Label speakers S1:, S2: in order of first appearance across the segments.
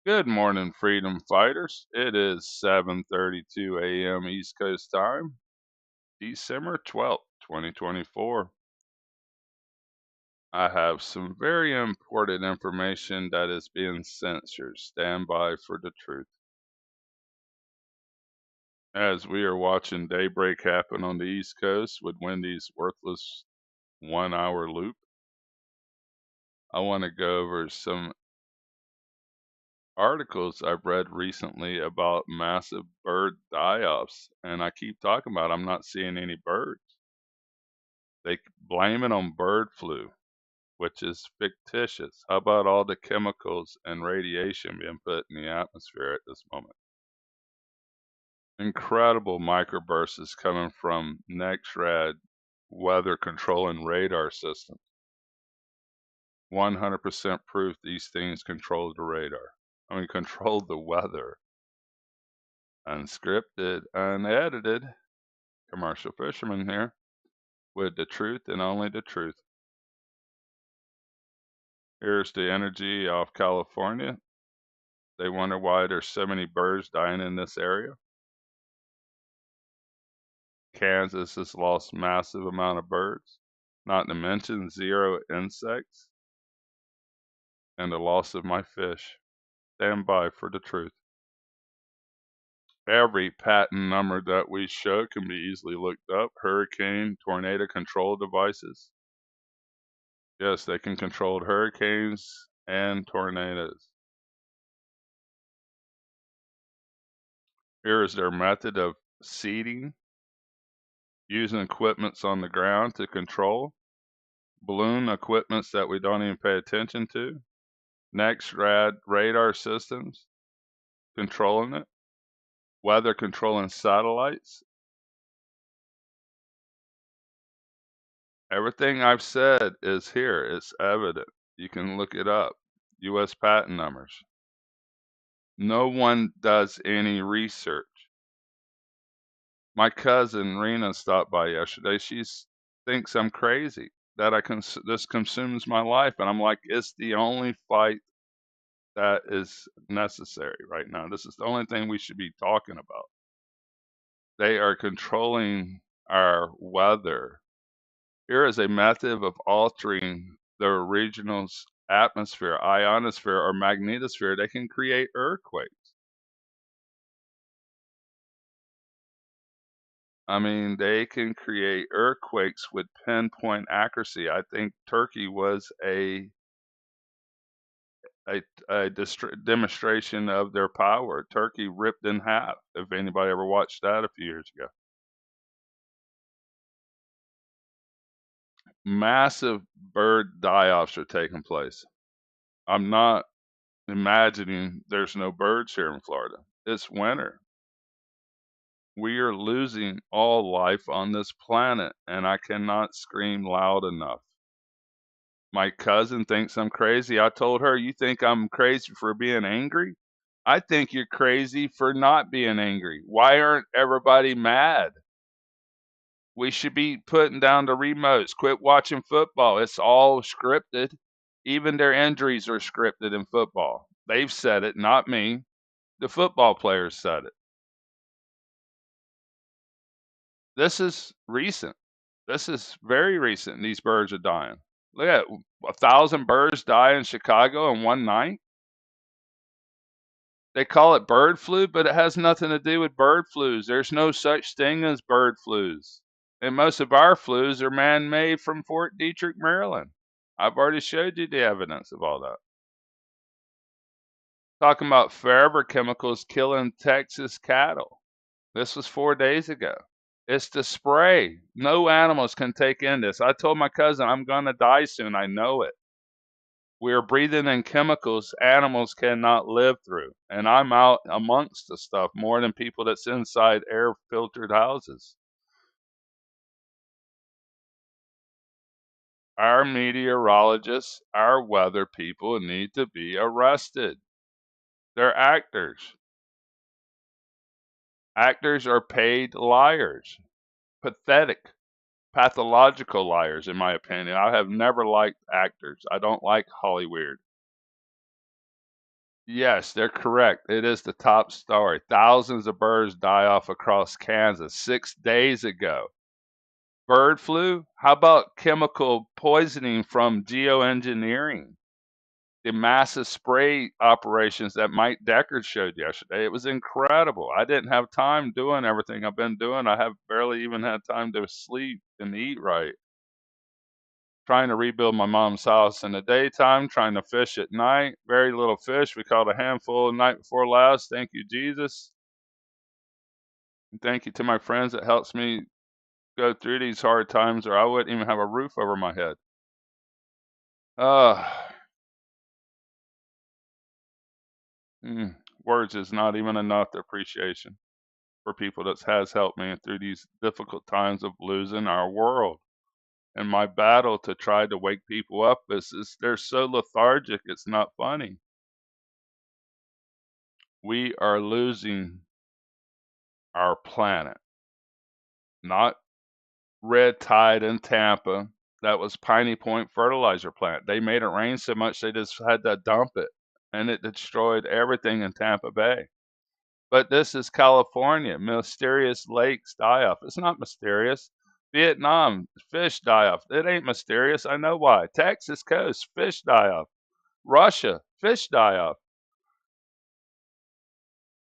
S1: Good morning, freedom fighters. It is 7:32 a.m. East Coast time, December 12th, 2024. I have some very important information that is being censored. Stand by for the truth. As we are watching daybreak happen on the East Coast with Wendy's worthless 1 hour loop, I want to go over some articles I've read recently about massive bird die-offs, and I keep talking about I'm not seeing any birds. They blame it on bird flu, which is fictitious. How about all the chemicals and radiation being put in the atmosphere at this moment? Incredible microbursts coming from NEXRAD weather control and radar systems. 100% proof these things control the radar. Control the weather. Unscripted, unedited, commercial fisherman here with the truth and only the truth. Here's the energy off California. They wonder why there's so many birds dying in this area. Kansas has lost massive amount of birds, not to mention 0 insects and the loss of my fish. Stand by for the truth. Every patent number that we show can be easily looked up. Hurricane, tornado control devices. Yes, they can control hurricanes and tornadoes. Here is their method of seeding, using equipments on the ground to control, balloon equipments that we don't even pay attention to, NEXRAD radar systems controlling it, weather controlling satellites. Everything I've said is here. It's evident. You can look it up. U.S. patent numbers. No one does any research. My cousin Rena stopped by yesterday. She thinks I'm crazy that this consumes my life, and I'm like, it's the only fight that is necessary right now. This is the only thing we should be talking about. They are controlling our weather. Here is a method of altering the regional atmosphere, ionosphere, or magnetosphere. They can create earthquakes. They can create earthquakes with pinpoint accuracy. I think Turkey was a demonstration of their power. Turkey ripped in half, if anybody ever watched that a few years ago. Massive bird die-offs are taking place. I'm not imagining there's no birds here in Florida. It's winter. We are losing all life on this planet, and I cannot scream loud enough. My cousin thinks I'm crazy. I told her, you think I'm crazy for being angry? I think you're crazy for not being angry. Why aren't everybody mad? We should be putting down the remotes. Quit watching football. It's all scripted. Even their injuries are scripted in football. They've said it, not me. The football players said it. This is recent. This is very recent. These birds are dying. Look at 1,000 birds die in Chicago in one night. They call it bird flu, but it has nothing to do with bird flus. There's no such thing as bird flus. And most of our flus are man made from Fort Detrick, Maryland. I've already showed you the evidence of all that. Talking about forever chemicals killing Texas cattle. This was 4 days ago. It's the spray. No animals can take in this. I told my cousin I'm going to die soon. I know it. We are breathing in chemicals animals cannot live through. And I'm out amongst the stuff more than people that's inside air filtered houses. Our meteorologists, our weather people need to be arrested. They're actors. Actors are paid liars. Pathetic, pathological liars, in my opinion. I have never liked actors. I don't like Hollywood. Yes, they're correct. It is the top story. Thousands of birds die off across Kansas 6 days ago. Bird flu? How about chemical poisoning from geoengineering? The massive spray operations that Mike Deckard showed yesterday. It was incredible. I didn't have time doing everything I've been doing. I have barely even had time to sleep and eat right. Trying to rebuild my mom's house in the daytime, trying to fish at night. Very little fish. We caught a handful the night before last. Thank you, Jesus. And thank you to my friends that helps me go through these hard times, or I wouldn't even have a roof over my head. Uh, Words is not even enough to appreciation for people that has helped me through these difficult times of losing our world. And my battle to try to wake people up is they're so lethargic, it's not funny. We are losing our planet, not red tide in Tampa. That was Piney Point fertilizer plant. They made it rain so much they just had to dump it, and it destroyed everything in Tampa Bay. But this is California. Mysterious lakes die off. It's not mysterious. Vietnam, fish die off. It ain't mysterious. I know why. Texas coast, fish die off. Russia, fish die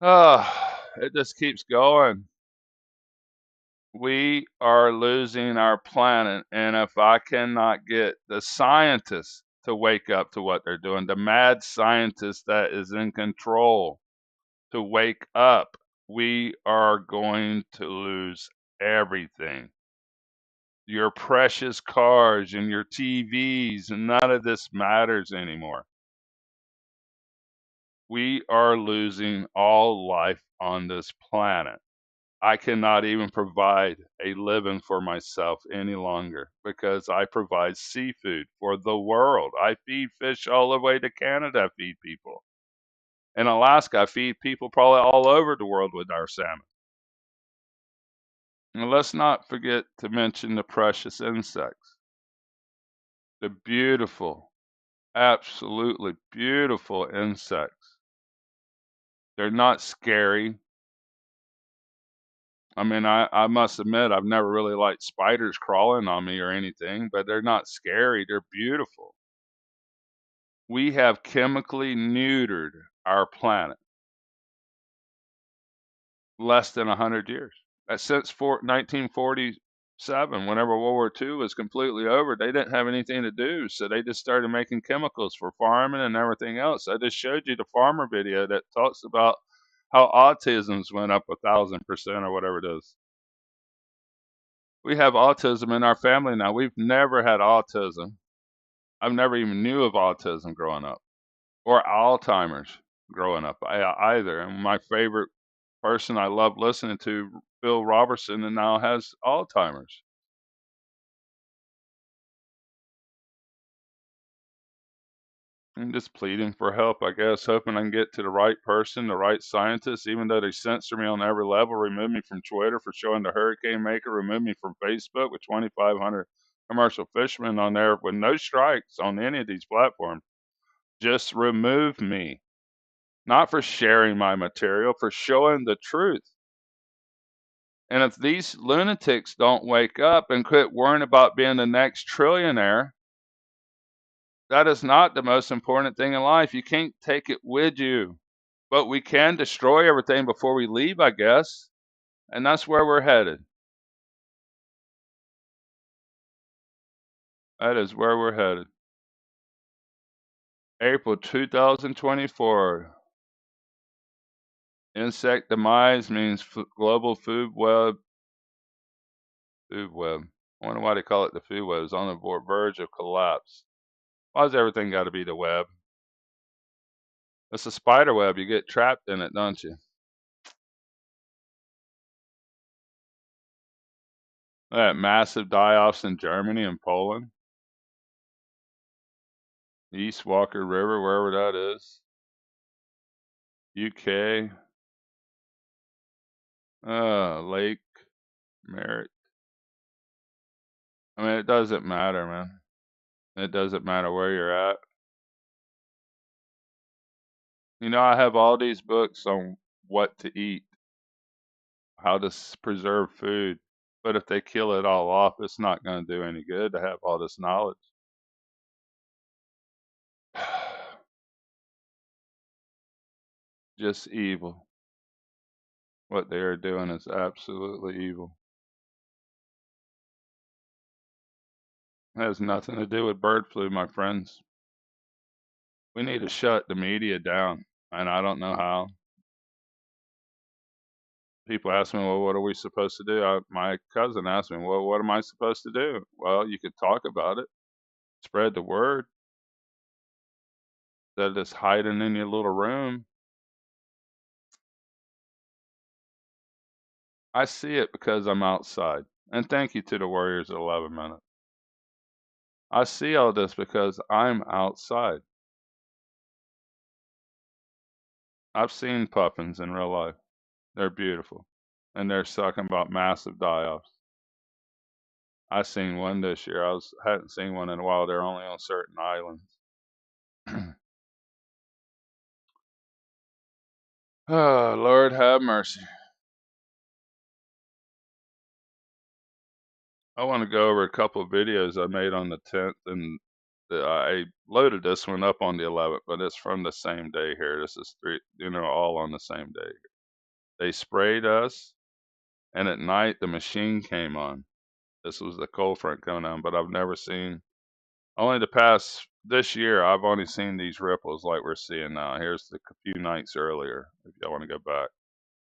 S1: off. It just keeps going. We are losing our planet. And if I cannot get the scientists to wake up to what they're doing, the mad scientist that is in control to wake up, we are going to lose everything. Your precious cars and your TVs, none of this matters anymore. We are losing all life on this planet. I cannot even provide a living for myself any longer because I provide seafood for the world. I feed fish all the way to Canada, I feed people. In Alaska, I feed people probably all over the world with our salmon. And let's not forget to mention the precious insects, the beautiful, absolutely beautiful insects. They're not scary. I mean, I must admit, I've never really liked spiders crawling on me or anything, but they're not scary. They're beautiful. We have chemically neutered our planet less than 100 years. Since 1947, whenever World War II was completely over, they didn't have anything to do. So they just started making chemicals for farming and everything else. I just showed you the farmer video that talks about how autisms went up 1,000% or whatever it is. We have autism in our family now. We've never had autism. I've never even knew of autism growing up or Alzheimer's growing up either. And my favorite person I love listening to, Bill Robertson, and now has Alzheimer's. I'm just pleading for help, I guess, hoping I can get to the right person, the right scientist, even though they censor me on every level, remove me from Twitter for showing the hurricane maker, remove me from Facebook with 2,500 commercial fishermen on there with no strikes on any of these platforms. Just remove me. Not for sharing my material, for showing the truth. And if these lunatics don't wake up and quit worrying about being the next trillionaire, that is not the most important thing in life. You can't take it with you. But we can destroy everything before we leave, I guess. And that's where we're headed. That is where we're headed. April 2024. Insect demise means global food web. Food web. I wonder why they call it the food web. It's on the verge of collapse. Why's everything got to be the web? It's a spider web. You get trapped in it, don't you? That massive die-offs in Germany and Poland. East Walker River, wherever that is. UK. Lake Merritt. I mean, it doesn't matter, man. It doesn't matter where you're at. You know, I have all these books on what to eat, how to preserve food, but if they kill it all off, it's not going to do any good to have all this knowledge. Just evil. What they are doing is absolutely evil. It has nothing to do with bird flu, my friends. We need to shut the media down, and I don't know how. People ask me, well, what are we supposed to do? My cousin asked me, well, what am I supposed to do? Well, you could talk about it, spread the word, that it's hiding in your little room. I see it because I'm outside. And thank you to the Warriors at 11 minutes. I see all this because I'm outside. I've seen puffins in real life. They're beautiful. And they're talking about massive die-offs. I seen one this year. Hadn't seen one in a while. They're only on certain islands. Oh, Lord have mercy. I want to go over a couple of videos I made on the 10th, and I loaded this one up on the 11th, but it's from the same day here. This is three, all on the same day. They sprayed us, and at night the machine came on. This was the cold front coming on, but I've never seen, only this year, I've only seen these ripples like we're seeing now. Here's the few nights earlier, if y'all want to go back.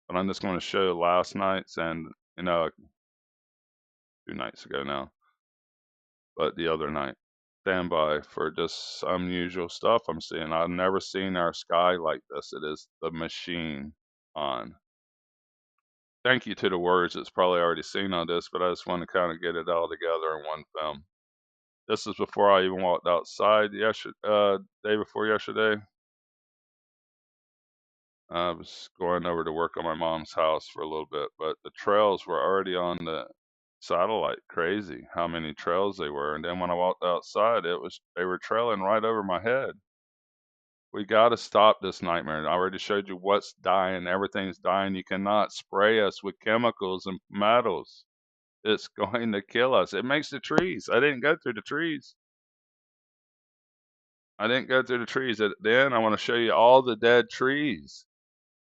S1: But I'm just going to show last night's and, 2 nights ago now, but the other night. Stand by for just unusual stuff I'm seeing. I've never seen our sky like this. It is the machine on. Thank you to the words that's probably already seen all this, but I just want to kind of get it all together in one film. This is before I even walked outside day before yesterday. I was going over to work on my mom's house for a little bit, but the trails were already on the satellite. Crazy how many trails they were. And then when I walked outside, they were trailing right over my head. We got to stop this nightmare. I already showed you what's dying. Everything's dying. You cannot spray us with chemicals and metals. It's going to kill us. It makes the trees. I didn't go through the trees. Then I want to show you all the dead trees.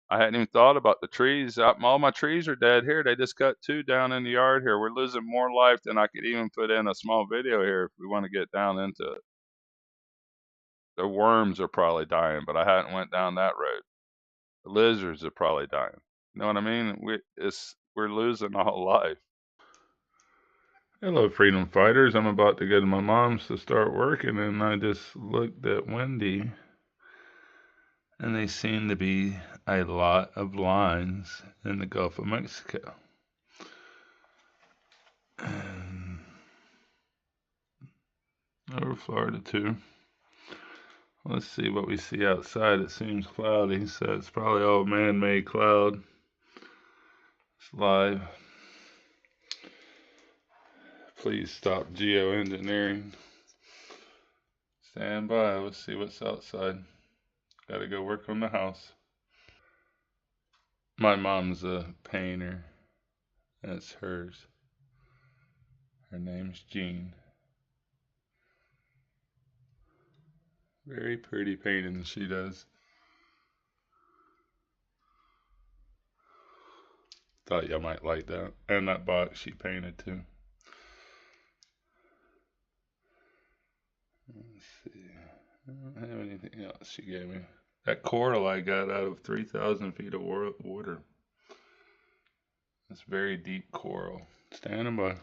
S1: I hadn't even thought about the trees. All my trees are dead here. They just cut 2 down in the yard here. We're losing more life than I could even put in a small video here if we want to get down into it. The worms are probably dying, but I hadn't went down that road. The lizards are probably dying. You know what I mean? We're losing all life. Hello, freedom fighters. I'm about to go to my mom's to start working, and I just looked at Wendy, and they seem to be a lot of lines in the Gulf of Mexico. And over Florida, too. Let's see what we see outside. It seems cloudy, so it's probably all man-made cloud. It's live. Please stop geoengineering. Stand by. Let's see what's outside. Gotta go work on the house. My mom's a painter. That's hers. Her name's Jean. Very pretty painting she does. Thought y'all might like that. And that box she painted too. Let's see. I don't have anything else she gave me. That coral I got out of 3,000 feet of water. It's very deep coral. Standing by.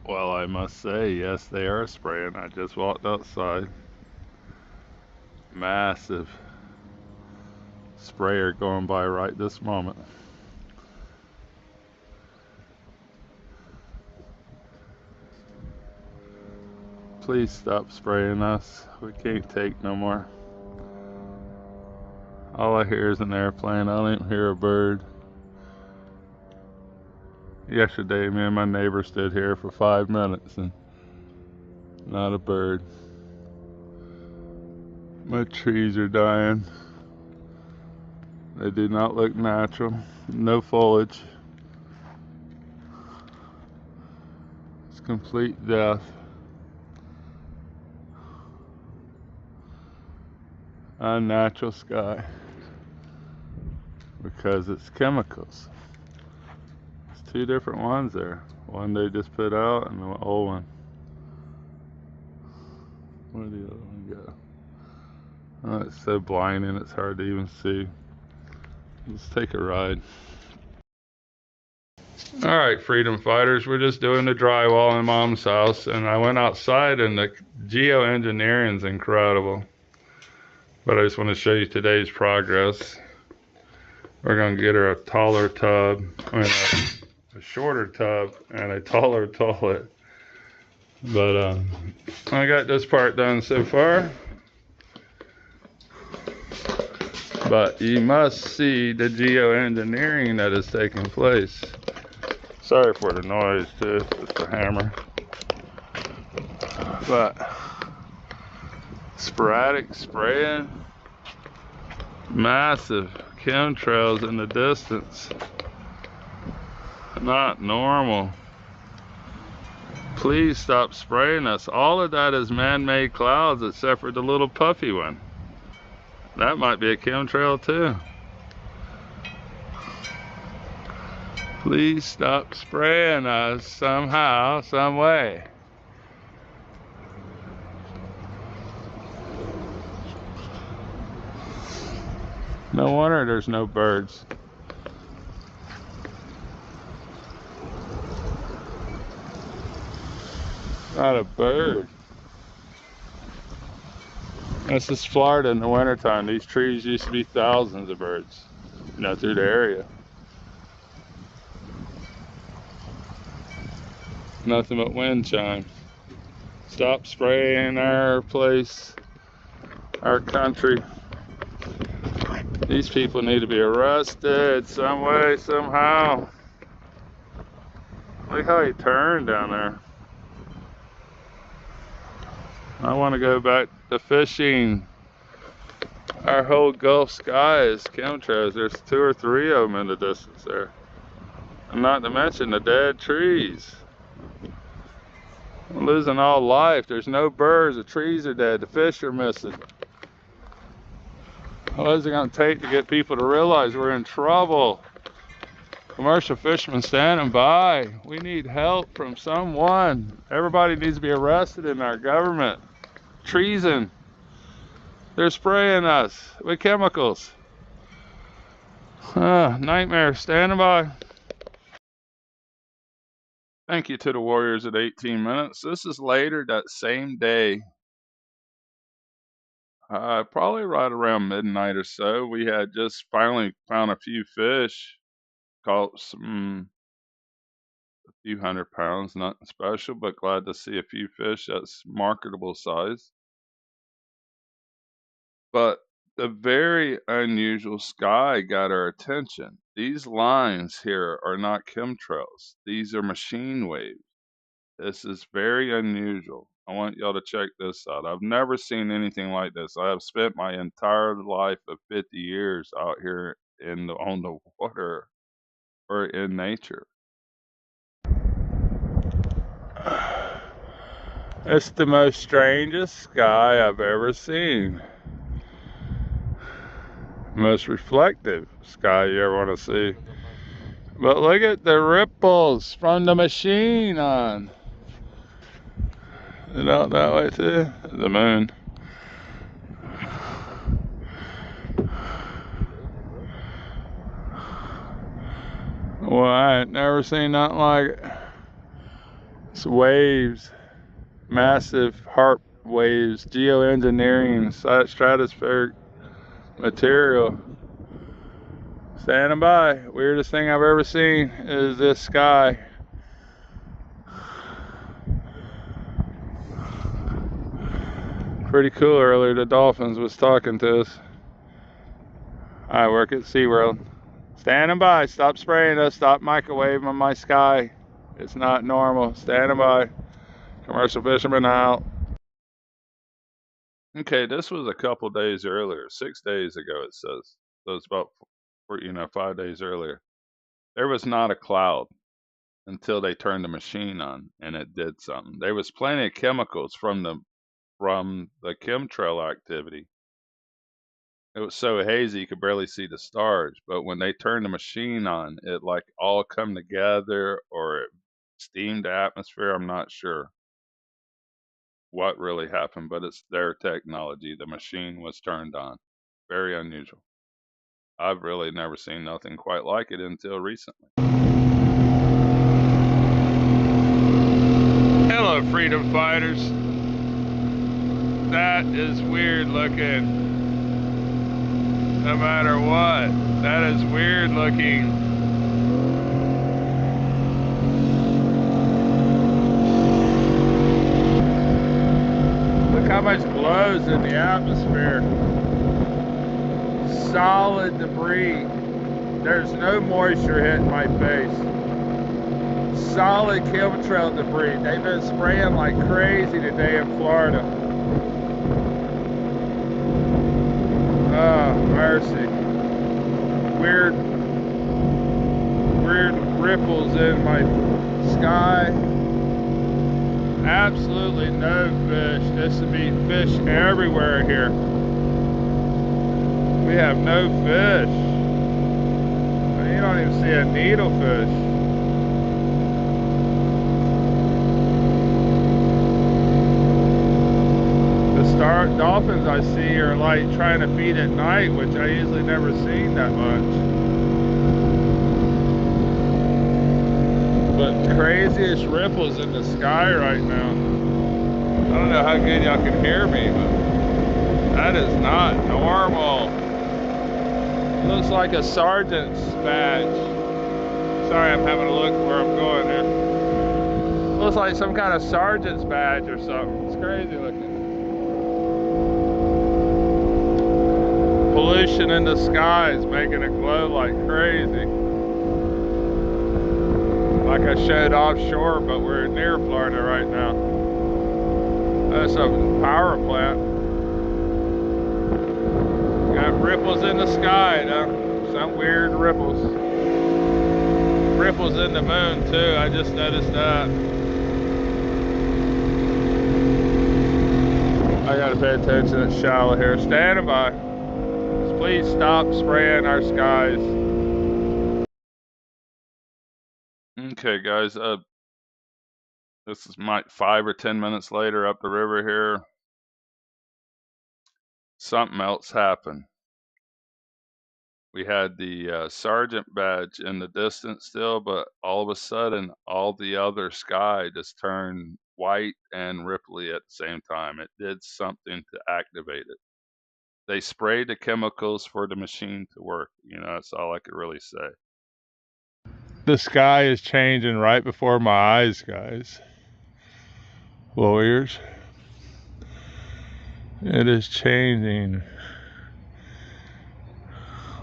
S1: Well, I must say, yes, they are spraying. I just walked outside. Massive sprayer going by right this moment. Please stop spraying us. We can't take no more. All I hear is an airplane. I don't even hear a bird. Yesterday, me and my neighbor stood here for 5 minutes and not a bird. My trees are dying. They do not look natural. No foliage. It's complete death. Unnatural sky. Because it's chemicals. It's two different ones there. One they just put out and the old one. Where did the other one go? Oh, it's so blinding it's hard to even see. Let's take a ride. Alright, freedom fighters, we're just doing the drywall in Mom's house, and I went outside and the geoengineering is incredible. But I just want to show you today's progress. We're going to get her a taller tub, a shorter tub and a taller toilet. But I got this part done so far. But you must see the geoengineering that is taking place. Sorry for the noise too, it's the hammer. But sporadic spraying, massive chemtrails in the distance. Not normal. Please stop spraying us. All of that is man-made clouds except for the little puffy one. That might be a chemtrail too. Please stop spraying us somehow, some way. No wonder there's no birds. Not a bird. This is Florida in the wintertime. These trees used to be thousands of birds, through the area. Nothing but wind chime. Stop spraying our place, our country. These people need to be arrested some way, somehow. Look how he turned down there. I want to go back to fishing. Our whole Gulf sky is chemtrails. There's 2 or 3 of them in the distance there. And not to mention the dead trees. We're losing all life. There's no birds. The trees are dead. The fish are missing. What is it going to take to get people to realize we're in trouble? Commercial fishermen standing by. We need help from someone. Everybody needs to be arrested in our government. Treason. They're spraying us with chemicals. Nightmare. Standing by. Thank you to the Warriors at 18 minutes. This is later that same day. Probably right around midnight or so. We had just finally found a few fish. Caught a few 100 pounds, nothing special, but glad to see a few fish that's marketable size. But the very unusual sky got our attention. These lines here are not chemtrails. These are machine waves. This is very unusual. I want y'all to check this out. I've never seen anything like this. I have spent my entire life of 50 years out here on the water or in nature. It's the most strangest sky I've ever seen. Most reflective sky you ever want to see. But look at the ripples from the machine on. Is it out that way too? The moon. Well, I ain't never seen nothing like it. It's waves. Massive HARP waves. Geoengineering. Stratospheric material. Standing by. Weirdest thing I've ever seen is this sky. Pretty cool. Earlier the dolphins was talking to us. I work at SeaWorld. Standing by. Stop spraying us. Stop microwaving on my sky. It's not normal. Standing by. Commercial fishermen out. Okay, this was a couple days earlier, 6 days ago, it says. So it's about, 5 days earlier. There was not a cloud until they turned the machine on, and it did something. There was plenty of chemicals from the chemtrail activity. It was so hazy you could barely see the stars, but when they turned the machine on, it like all come together, or it steamed the atmosphere. I'm not sure what really happened, but it's their technology. The machine was turned on. Very unusual. I've really never seen nothing quite like it until recently. Hello, freedom fighters. That is weird looking. No matter what, that is weird looking. Look how much glows in the atmosphere. Solid debris. There's no moisture hitting my face. Solid chemtrail debris. They've been spraying like crazy today in Florida. Oh, mercy. Weird ripples in my sky. Absolutely no fish. This would be fish everywhere here. We have no fish. You don't even see a needlefish. The dolphins I see are like trying to feed at night, which I usually never seen that much. But craziest ripples in the sky right now. I don't know how good y'all can hear me, but that is not normal. It looks like a sergeant's badge. Sorry, I'm having a look where I'm going here. It looks like some kind of sergeant's badge or something. It's crazy looking. Pollution in the sky is making it glow like crazy. Like I showed offshore, but we're near Florida right now. That's a power plant. Got ripples in the sky, though. Some weird ripples. Ripples in the moon, too. I just noticed that. I gotta pay attention. It's shallow here. Standing by. Please stop spraying our skies. Okay, guys. This is 5 or 10 minutes later up the river here. Something else happened. We had the sergeant badge in the distance still, but all of a sudden, all the other sky just turned white and ripply at the same time. It did something to activate it. They sprayed the chemicals for the machine to work. That's all I could really say. The sky is changing right before my eyes, guys. Lawyers. It is changing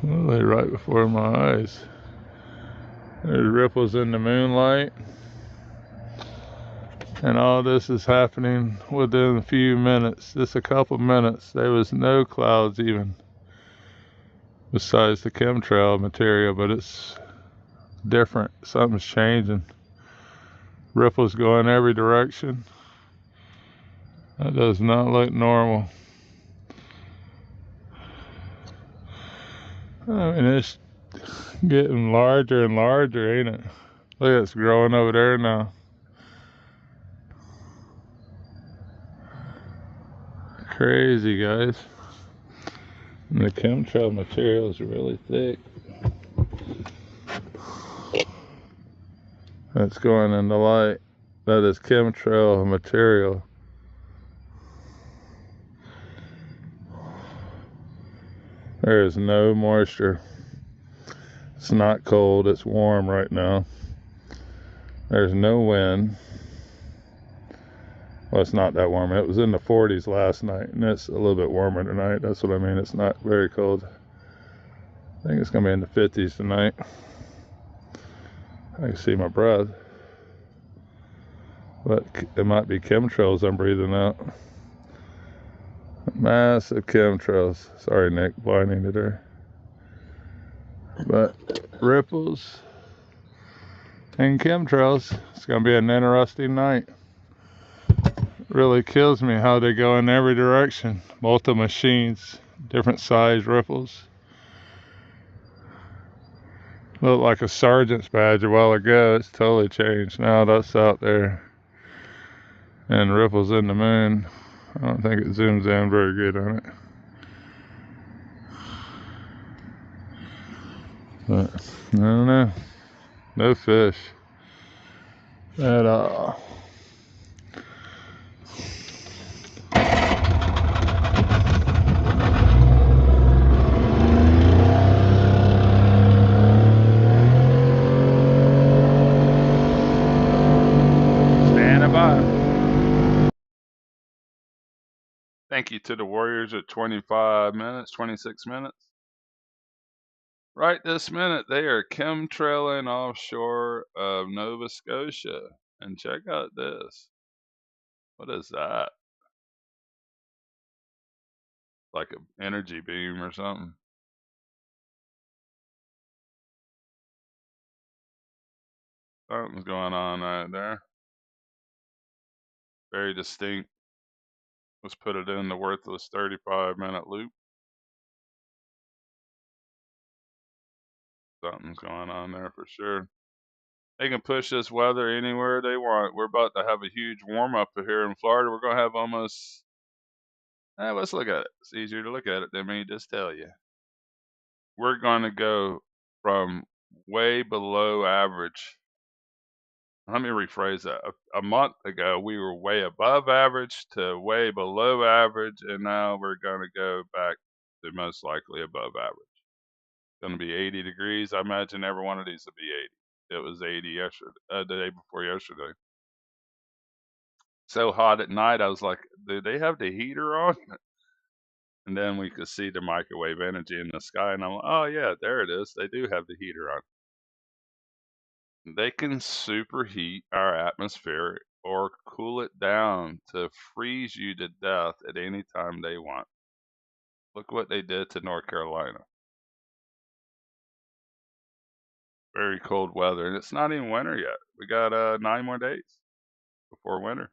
S1: literally right before my eyes. There's ripples in the moonlight. And all this is happening within a few minutes. Just a couple minutes. There was no clouds even. Besides the chemtrail material, but it's different. Something's changing. Ripples going every direction. That does not look normal. I mean, it's getting larger and larger, ain't it? Look, it's growing over there now. Crazy, guys. And the chemtrail material is really thick. That's going in the light. That is chemtrail material. There is no moisture. It's not cold, it's warm right now. There's no wind. Well, it's not that warm. It was in the 40s last night, and it's a little bit warmer tonight. That's what I mean. It's not very cold. I think it's going to be in the 50s tonight. I can see my breath. But it might be chemtrails I'm breathing out.
S2: Massive chemtrails. Sorry, Nick, blinding you there. But ripples and chemtrails. It's gonna be an interesting night. Really kills me how they go in every direction. Multiple machines, different size ripples. Looked like a sergeant's badge a while ago. It's totally changed. Now that's out there. And ripples in the moon. I don't think it zooms in very good on it. But I don't know. No fish at all. Standing by.
S1: Thank you to the Warriors at 25 minutes, 26 minutes. Right this minute, they are chemtrailing offshore of Nova Scotia. And check out this. What is that? Like an energy beam or something. Something's going on right there. Very distinct. Let's put it in the worthless 35-minute loop. Something's going on there for sure. They can push this weather anywhere they want. We're about to have a huge warm up here in Florida. We're going to have almost, let's look at it. It's easier to look at it than me just tell you. We're going to go from way below average. Let me rephrase that. A month ago, we were way above average to way below average, and now we're going to go back to most likely above average. It's going to be 80 degrees. I imagine every one of these will be 80. It was 80 yesterday, the day before yesterday. So hot at night, I was like, do they have the heater on? And then we could see the microwave energy in the sky, and I'm like, oh yeah, there it is. They do have the heater on. They can superheat our atmosphere or cool it down to freeze you to death at any time they want. Look what they did to North Carolina. Very cold weather, and it's not even winter yet. We got 9 more days before winter.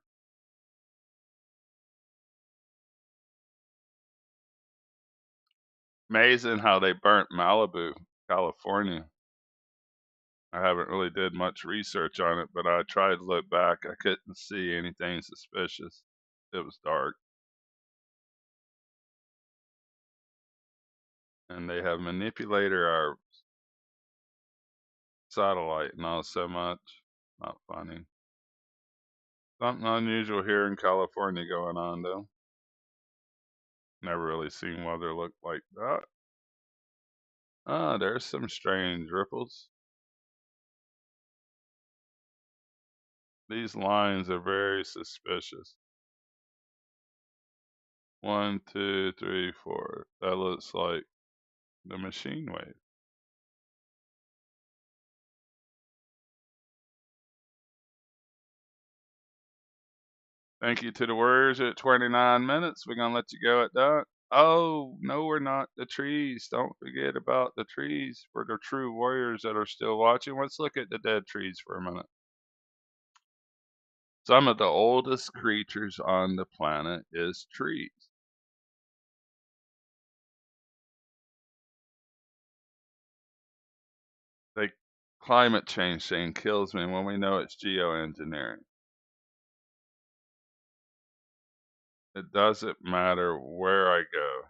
S1: Amazing how they burnt Malibu, California. I haven't really did much research on it, but I tried to look back. I couldn't see anything suspicious. It was dark. And they have manipulated our satellite not so much. Not funny. Something unusual here in California going on, though. Never really seen weather look like that. Ah, there's some strange ripples. These lines are very suspicious. 1, 2, 3, 4. That looks like the machine wave. Thank you to the Warriors at 29 minutes. We're going to let you go at that. Oh, no, we're not. The trees. Don't forget about the trees for the true warriors that are still watching. Let's look at the dead trees for a minute. Some of the oldest creatures on the planet is trees. The climate change thing kills me when we know it's geoengineering. It doesn't matter where I go,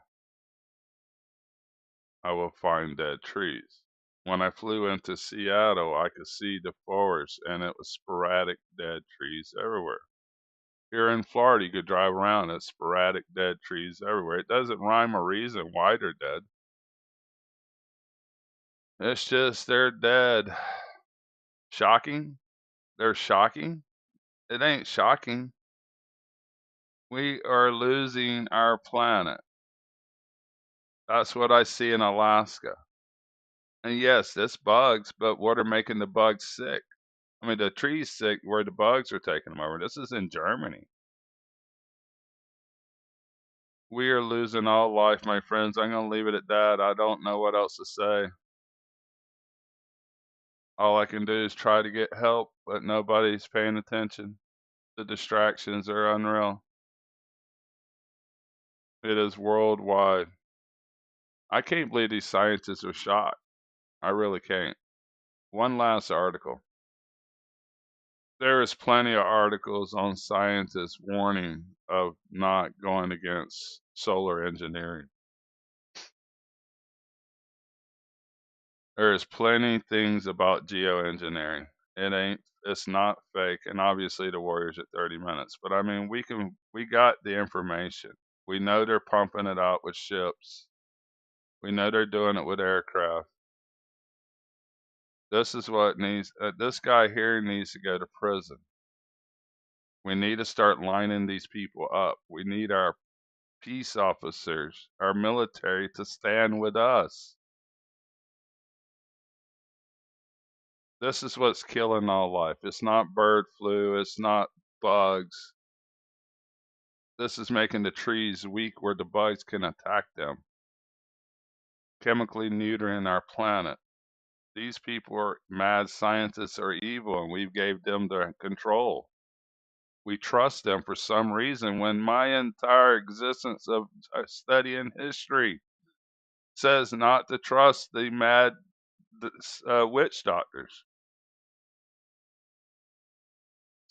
S1: I will find dead trees. When I flew into Seattle, I could see the forest, and it was sporadic dead trees everywhere. Here in Florida, you could drive around, it's sporadic dead trees everywhere. It doesn't rhyme or reason why they're dead. It's just they're dead. Shocking? They're shocking? It ain't shocking. We are losing our planet. That's what I see in Alaska. And yes, this bugs, but what are making the bugs sick? I mean, the trees sick where the bugs are taking them over. This is in Germany. We are losing all life, my friends. I'm going to leave it at that. I don't know what else to say. All I can do is try to get help, but nobody's paying attention. The distractions are unreal. It is worldwide. I can't believe these scientists are shocked. I really can't. One last article. There is plenty of articles on scientists warning of not going against solar engineering. There is plenty things about geoengineering. It's not fake, and obviously the Warriors at 30 minutes. But I mean, we got the information. We know they're pumping it out with ships. We know they're doing it with aircraft. This is what needs. This guy here needs to go to prison. We need to start lining these people up. We need our peace officers, our military to stand with us. This is what's killing all life. It's not bird flu, it's not bugs. This is making the trees weak where the bugs can attack them, chemically neutering our planet. These people are mad scientists are evil, and we gave them the control. We trust them for some reason when my entire existence of studying history says not to trust the mad witch doctors.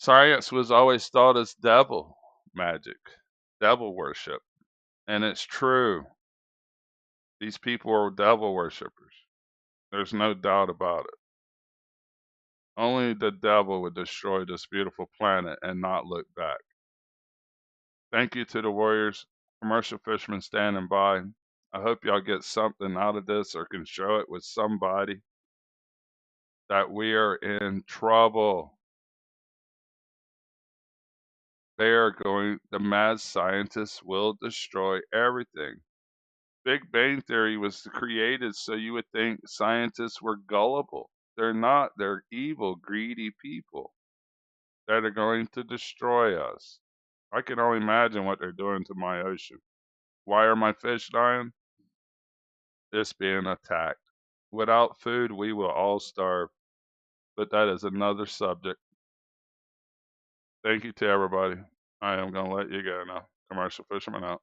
S1: Science was always thought as devil magic, devil worship. And it's true. These people are devil worshippers. There's no doubt about it. Only the devil would destroy this beautiful planet and not look back. Thank you to the Warriors, commercial fishermen standing by. I hope y'all get something out of this or can show it with somebody that we are in trouble. The mad scientists will destroy everything. Big Bang Theory was created so you would think scientists were gullible. They're not. They're evil, greedy people that are going to destroy us. I can only imagine what they're doing to my ocean. Why are my fish dying? It's being attacked. Without food, we will all starve. But that is another subject. Thank you to everybody. I am going to let you go now. Commercial fisherman out.